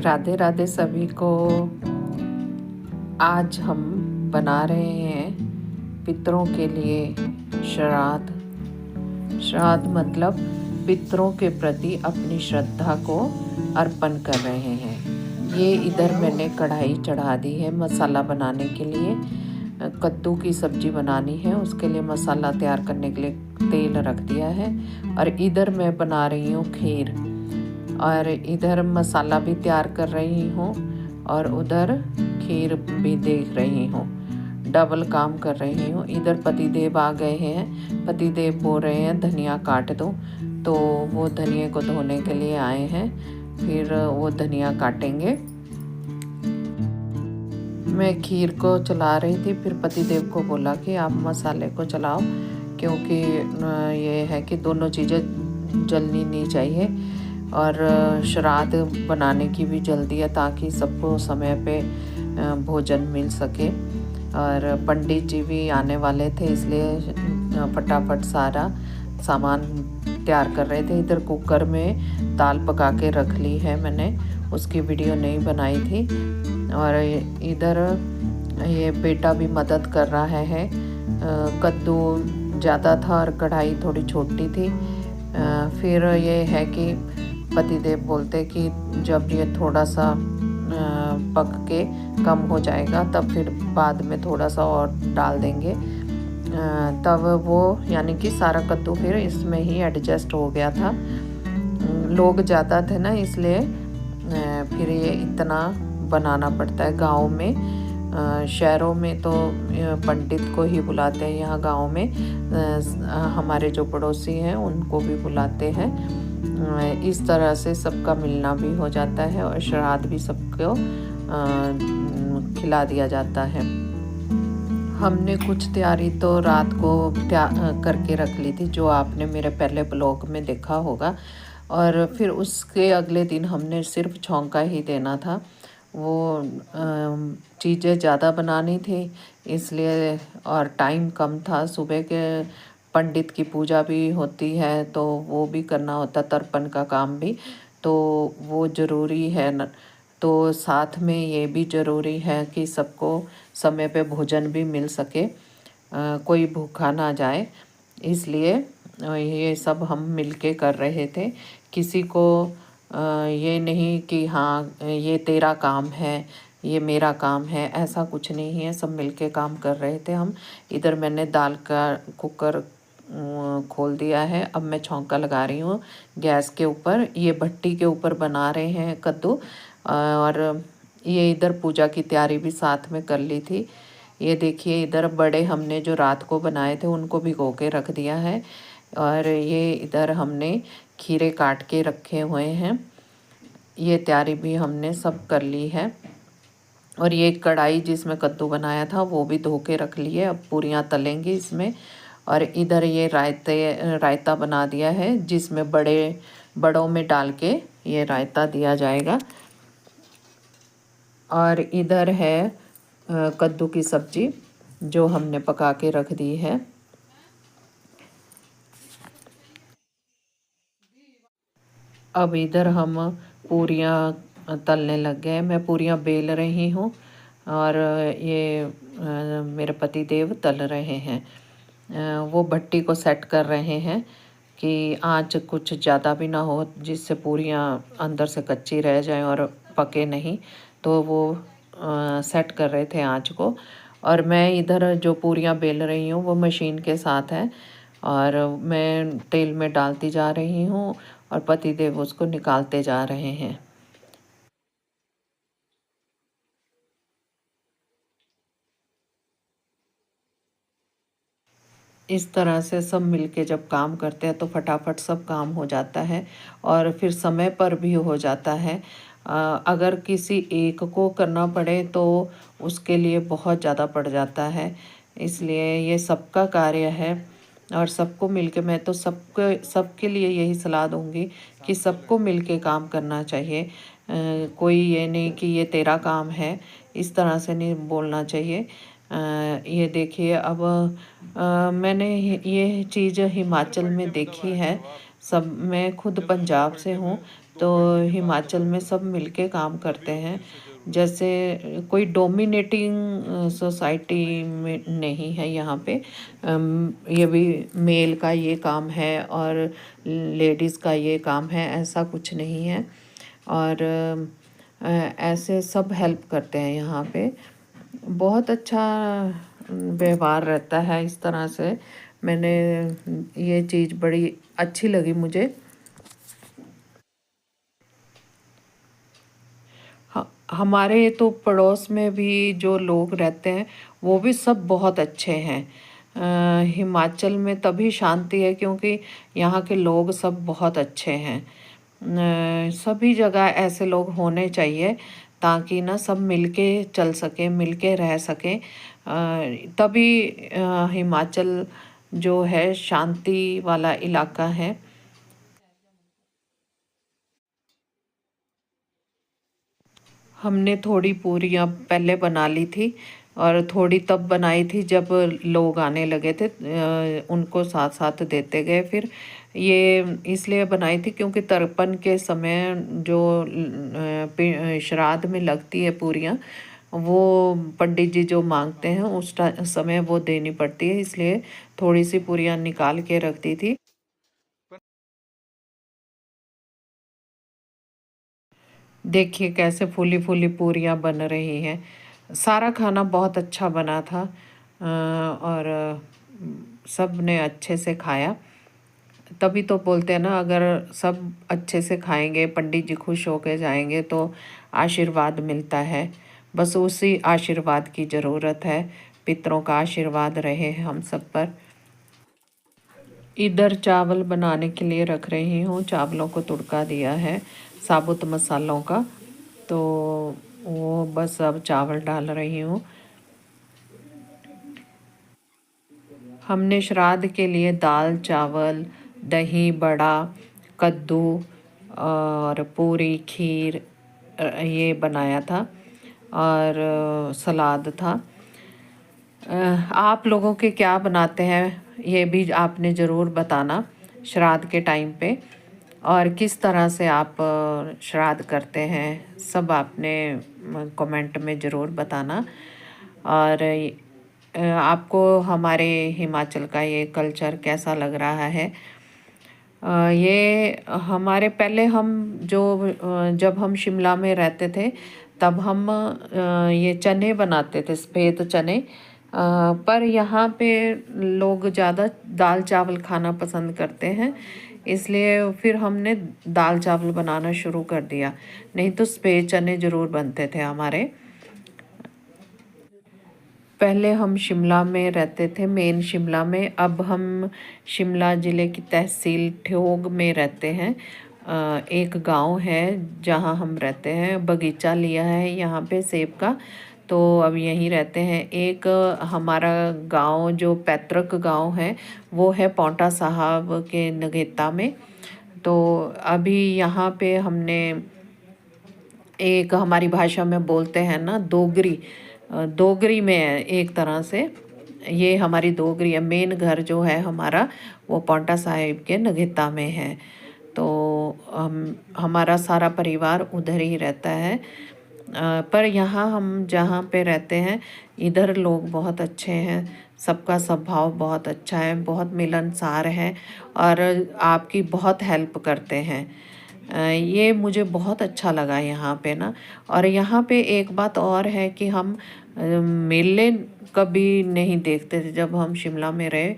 राधे राधे सभी को। आज हम बना रहे हैं पितरों के लिए श्राद्ध। श्राद्ध मतलब पितरों के प्रति अपनी श्रद्धा को अर्पण कर रहे हैं। ये इधर मैंने कढ़ाई चढ़ा दी है मसाला बनाने के लिए। कद्दू की सब्जी बनानी है, उसके लिए मसाला तैयार करने के लिए तेल रख दिया है। और इधर मैं बना रही हूँ खीर, और इधर मसाला भी तैयार कर रही हूँ और उधर खीर भी देख रही हूँ। डबल काम कर रही हूँ। इधर पतिदेव आ गए हैं। पतिदेव बोल रहे हैं धनिया काट दो, तो वो धनिया को धोने के लिए आए हैं। फिर वो धनिया काटेंगे। मैं खीर को चला रही थी, फिर पतिदेव को बोला कि आप मसाले को चलाओ, क्योंकि ये है कि दोनों चीज़ें जलनी नहीं चाहिए। और श्राद्ध बनाने की भी जल्दी है ताकि सबको समय पे भोजन मिल सके। और पंडित जी भी आने वाले थे, इसलिए फटाफट सारा सामान तैयार कर रहे थे। इधर कुकर में दाल पका के रख ली है मैंने, उसकी वीडियो नहीं बनाई थी। और इधर ये बेटा भी मदद कर रहा है। कद्दू ज़्यादा था और कढ़ाई थोड़ी छोटी थी। फिर ये है कि पतिदेव बोलते कि जब ये थोड़ा सा पक के कम हो जाएगा तब फिर बाद में थोड़ा सा और डाल देंगे। तब वो यानी कि सारा कद्दू फिर इसमें ही एडजस्ट हो गया था। लोग ज़्यादा थे ना, इसलिए फिर ये इतना बनाना पड़ता है। गांव में, शहरों में तो पंडित को ही बुलाते हैं, यहाँ गांव में हमारे जो पड़ोसी हैं उनको भी बुलाते हैं। इस तरह से सबका मिलना भी हो जाता है और श्राद्ध भी सबको खिला दिया जाता है। हमने कुछ तैयारी तो रात को करके रख ली थी, जो आपने मेरे पहले ब्लॉग में देखा होगा। और फिर उसके अगले दिन हमने सिर्फ छौंका ही देना था। वो चीज़ें ज़्यादा बनानी थी इसलिए, और टाइम कम था। सुबह के पंडित की पूजा भी होती है तो वो भी करना होता, तर्पण का काम भी, तो वो ज़रूरी है न। तो साथ में ये भी ज़रूरी है कि सबको समय पे भोजन भी मिल सके, कोई भूखा ना जाए। इसलिए ये सब हम मिलके कर रहे थे। किसी को ये नहीं कि हाँ ये तेरा काम है, ये मेरा काम है, ऐसा कुछ नहीं है। सब मिलके काम कर रहे थे हम। इधर मैंने दाल का कुकर खोल दिया है। अब मैं छौंका लगा रही हूँ गैस के ऊपर। ये भट्टी के ऊपर बना रहे हैं कद्दू। और ये इधर पूजा की तैयारी भी साथ में कर ली थी। ये देखिए इधर बड़े हमने जो रात को बनाए थे उनको भिगो के रख दिया है। और ये इधर हमने खीरे काट के रखे हुए हैं। ये तैयारी भी हमने सब कर ली है। और ये कढ़ाई जिसमें कद्दू बनाया था वो भी धो के रख ली है। अब पूरियाँ तलेंगी इसमें। और इधर ये रायता बना दिया है, जिसमें बड़ों में डाल के ये रायता दिया जाएगा। और इधर है कद्दू की सब्जी जो हमने पका के रख दी है। अब इधर हम पूरियाँ तलने लग गए। मैं पूरियाँ बेल रही हूँ और ये मेरे पति देव तल रहे हैं। वो भट्टी को सेट कर रहे हैं कि आँच कुछ ज़्यादा भी ना हो, जिससे पूरियाँ अंदर से कच्ची रह जाएं और पके नहीं। तो वो सेट कर रहे थे आँच को। और मैं इधर जो पूरियाँ बेल रही हूँ वो मशीन के साथ है, और मैं तेल में डालती जा रही हूँ और पतिदेव उसको निकालते जा रहे हैं। इस तरह से सब मिलके जब काम करते हैं तो फटाफट सब काम हो जाता है और फिर समय पर भी हो जाता है। अगर किसी एक को करना पड़े तो उसके लिए बहुत ज़्यादा पड़ जाता है। इसलिए ये सबका कार्य है और सबको मिलके, मैं तो सबके लिए यही सलाह दूंगी कि सबको मिलके काम करना चाहिए। कोई ये नहीं कि ये तेरा काम है, इस तरह से नहीं बोलना चाहिए। ये देखिए अब मैंने ये चीज़ हिमाचल में देखी है। सब मैं खुद पंजाब से हूँ, तो हिमाचल में सब मिलके काम करते हैं। जैसे कोई डोमिनेटिंग सोसाइटी में नहीं है यहाँ पे। ये भी मेल का ये काम है और लेडीज़ का ये काम है, ऐसा कुछ नहीं है। और ऐसे सब हेल्प करते हैं यहाँ पे। बहुत अच्छा व्यवहार रहता है इस तरह से। मैंने ये चीज़ बड़ी अच्छी लगी मुझे। हमारे तो पड़ोस में भी जो लोग रहते हैं वो भी सब बहुत अच्छे हैं। हिमाचल में तभी शांति है क्योंकि यहाँ के लोग सब बहुत अच्छे हैं। सभी जगह ऐसे लोग होने चाहिए ताकि ना सब मिलके चल सके, मिलके रह सके। तभी हिमाचल जो है शांति वाला इलाका है। हमने थोड़ी पूरियाँ पहले बना ली थी और थोड़ी तब बनाई थी जब लोग आने लगे थे, उनको साथ साथ देते गए। फिर ये इसलिए बनाई थी क्योंकि तर्पण के समय जो श्राद्ध में लगती है पूरियाँ, वो पंडित जी जो मांगते हैं उस समय वो देनी पड़ती है, इसलिए थोड़ी सी पूरियाँ निकाल के रख दी थी। देखिए कैसे फूली फूली पूरियाँ बन रही हैं। सारा खाना बहुत अच्छा बना था। और सब ने अच्छे से खाया। तभी तो बोलते हैं ना, अगर सब अच्छे से खाएंगे, पंडित जी खुश होके जाएंगे तो आशीर्वाद मिलता है। बस उसी आशीर्वाद की ज़रूरत है। पितरों का आशीर्वाद रहे हम सब पर। इधर चावल बनाने के लिए रख रही हूँ। चावलों को तुड़का दिया है साबुत मसालों का, तो वो बस अब चावल डाल रही हूँ। हमने श्राद्ध के लिए दाल चावल, दही बड़ा, कद्दू और पूरी खीर ये बनाया था। और सलाद था। आप लोगों के क्या बनाते हैं ये भी आपने ज़रूर बताना श्राद्ध के टाइम पे। और किस तरह से आप श्राद्ध करते हैं सब आपने कमेंट में ज़रूर बताना। और आपको हमारे हिमाचल का ये कल्चर कैसा लग रहा है। ये हमारे पहले हम जो जब हम शिमला में रहते थे तब हम ये चने बनाते थे, सफ़ेद चने। पर यहाँ पे लोग ज़्यादा दाल चावल खाना पसंद करते हैं, इसलिए फिर हमने दाल चावल बनाना शुरू कर दिया। नहीं तो सफ़ेद चने ज़रूर बनते थे हमारे। पहले हम शिमला में रहते थे, मेन शिमला में। अब हम शिमला ज़िले की तहसील ठियोग में रहते हैं। एक गांव है जहां हम रहते हैं। बगीचा लिया है यहाँ पे सेब का, तो अब यहीं रहते हैं। एक हमारा गांव जो पैतृक गांव है वो है पांवटा साहब के नगेता में। तो अभी यहाँ पे हमने एक हमारी भाषा में बोलते हैं ना डोगरी, डोगरी में है एक तरह से। ये हमारी डोगरी है। मेन घर जो है हमारा वो पांवटा साहिब के नगेता में है। तो हम हमारा सारा परिवार उधर ही रहता है। पर यहाँ हम जहाँ पे रहते हैं इधर लोग बहुत अच्छे हैं। सबका स्वभाव बहुत अच्छा है, बहुत मिलनसार है और आपकी बहुत हेल्प करते हैं। ये मुझे बहुत अच्छा लगा यहाँ पे ना। और यहाँ पे एक बात और है कि हम मेले कभी नहीं देखते थे। जब हम शिमला में रहे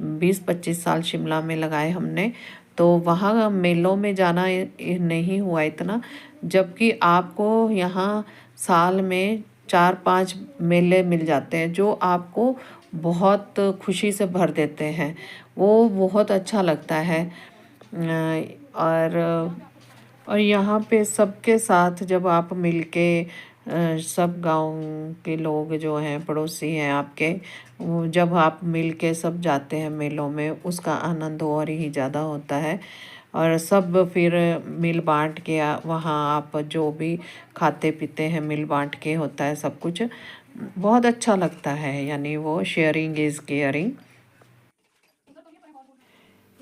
20-25 साल शिमला में लगाए हमने, तो वहाँ मेलों में जाना नहीं हुआ इतना। जबकि आपको यहाँ साल में 4-5 मेले मिल जाते हैं जो आपको बहुत खुशी से भर देते हैं। वो बहुत अच्छा लगता है। और यहाँ पे सबके साथ जब आप मिलके सब गांव के लोग जो हैं पड़ोसी हैं आपके, वो जब आप मिलके सब जाते हैं मेलों में उसका आनंद और ही ज़्यादा होता है। और सब फिर मिल बांट के वहाँ आप जो भी खाते पीते हैं मिल बांट के होता है सब कुछ। बहुत अच्छा लगता है, यानी वो शेयरिंग इज़ केयरिंग।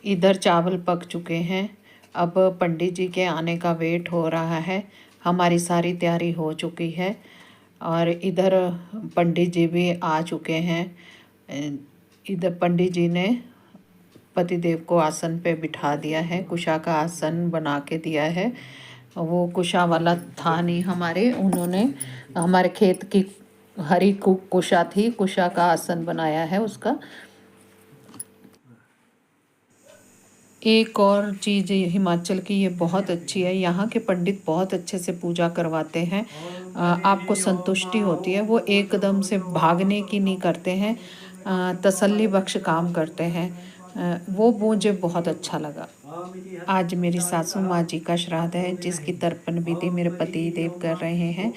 इधर चावल पक चुके हैं। अब पंडित जी के आने का वेट हो रहा है। हमारी सारी तैयारी हो चुकी है और इधर पंडित जी भी आ चुके हैं। इधर पंडित जी ने पतिदेव को आसन पे बिठा दिया है, कुशा का आसन बना के दिया है। वो कुशा वाला था नहीं हमारे, उन्होंने हमारे खेत की हरी कुशा थी, कुशा का आसन बनाया है उसका। एक और चीज़ हिमाचल की ये बहुत अच्छी है, यहाँ के पंडित बहुत अच्छे से पूजा करवाते हैं। आपको संतुष्टि होती है, वो एकदम से भागने की नहीं करते हैं, तसल्ली बख्श काम करते हैं। वो मुझे बहुत अच्छा लगा। आज मेरी सासू माँ जी का श्राद्ध है, जिसकी तर्पण विधि मेरे पति देव कर रहे हैं।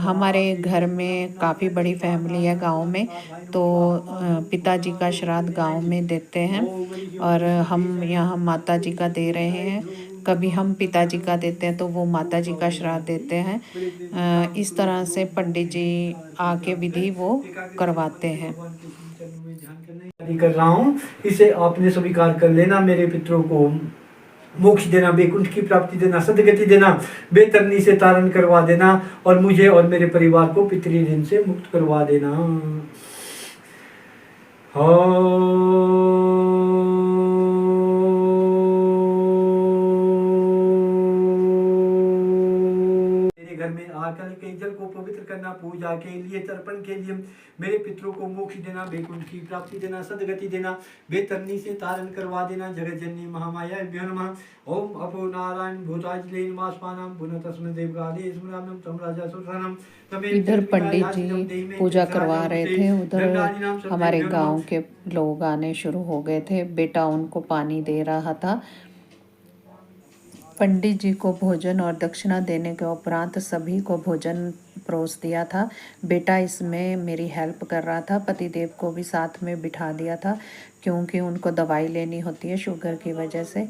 हमारे घर में काफ़ी बड़ी फैमिली है गांव में, तो पिताजी का श्राद्ध गांव में देते हैं और हम यहाँ माता जी का दे रहे हैं। कभी हम पिताजी का देते हैं तो वो माता जी का श्राद्ध देते हैं। इस तरह से पंडित जी आके विधि वो करवाते हैं। कर रहा हूँ, इसे आपने स्वीकार कर लेना। मेरे पितरों को मोक्ष देना, वैकुंठ की प्राप्ति देना, सदगति देना, बेतरनी से तारण करवा देना और मुझे और मेरे परिवार को पितृ ऋण से मुक्त करवा देना। घर में आकर के जल को पवित्र करना, पूजा के लिए, तर्पण के लिए, मेरे पितरों को मोक्ष देना, वैकुंठ की प्राप्ति देना, सदगति देना, बेतरनी से तारण करवा देना। जगत जननी महामाया नमः। ओम अपो नारायण भूताजले नमस्पानम पुनः तस्मै देवगादे स्मरामं तम राजा सुरसनम। इधर पंडित जी पूजा करवा रहे थे, उधर हमारे गांव के लोग आने शुरू हो गए थे। बेटा उनको पानी दे रहा था। पंडित जी को भोजन और दक्षिणा देने के उपरांत सभी को भोजन परोस दिया था। बेटा इसमें मेरी हेल्प कर रहा था। पतिदेव को भी साथ में बिठा दिया था, क्योंकि उनको दवाई लेनी होती है शुगर की वजह से।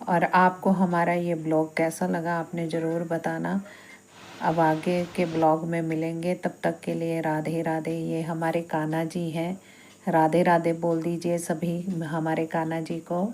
और आपको हमारा ये ब्लॉग कैसा लगा आपने ज़रूर बताना। अब आगे के ब्लॉग में मिलेंगे, तब तक के लिए राधे राधे। ये हमारे कान्हा जी हैं, राधे राधे बोल दीजिए सभी हमारे कान्हा जी को।